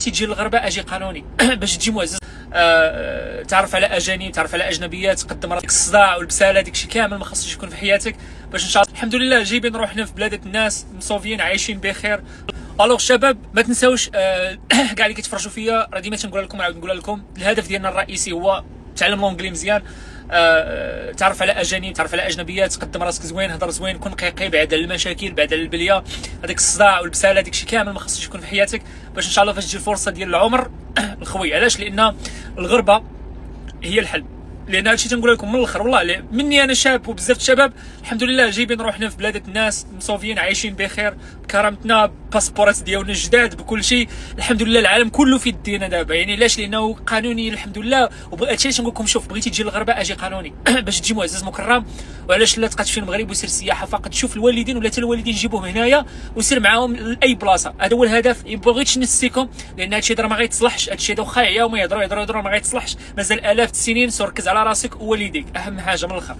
تجي للغربه اجي قانوني باش تجي معزز، تعرف على اجانب، تعرف على اجنبيات، تقدم راسك الصداع والبساله داكشي كامل ما خصوش يكون في حياتك، باش ان شاء الله الحمد لله جايبين روحنا في بلاد الناس مصوفيين عايشين بخير. الوغ الشباب ما تنساوش كاع اللي كيتفرجوا فيا، راه ديما تنقول لكم عاود نقول لكم الهدف ديالنا الرئيسي هو تعلم لونجلي مزيان، تعرف على اجانب، تعرف على اجنبيات، تقدم راسك زوين، هضر زوين، كون قيقي، بعد على المشاكل، بعد على البليه، هذاك الصداع والبساله داكشي كامل ما خصوش يكون في حياتك، باش ان شاء الله فاش تجي الفرصه ديال العمر الخوي. علاش؟ لان الغربه هي الحل. لان هادشي تنقول لكم من الاخر والله مني انا شاب وبزاف الشباب الحمد لله جايبين روحنا في بلاد الناس مصوفيين عايشين بخير بكرامتنا، باسبورات ديالنا جداد، بكل شيء الحمد لله. العالم كله في يدينا دابا، يعني علاش؟ لانه قانوني الحمد لله. وهادشي علاش نقول لكم شوف، بغيتي تجي للغربه اجي قانوني باش تجي معزز مكرم. وعلاش لا تبقى في المغرب وسير سياحه فقط، شوف الوالدين ولا حتى الوالدين جيبوهم هنايا وسير معاهم لاي بلاصه، هذا هو الهدف. ما بغيتش نسيكم لان هادشي راه ما غيتصلحش، هادشي هذا واخا يعياو ما يهضروا ما غيتصلحش، مازال الاف السنين. سو ركز على راسك ووالديك، اهم حاجه من الاخر.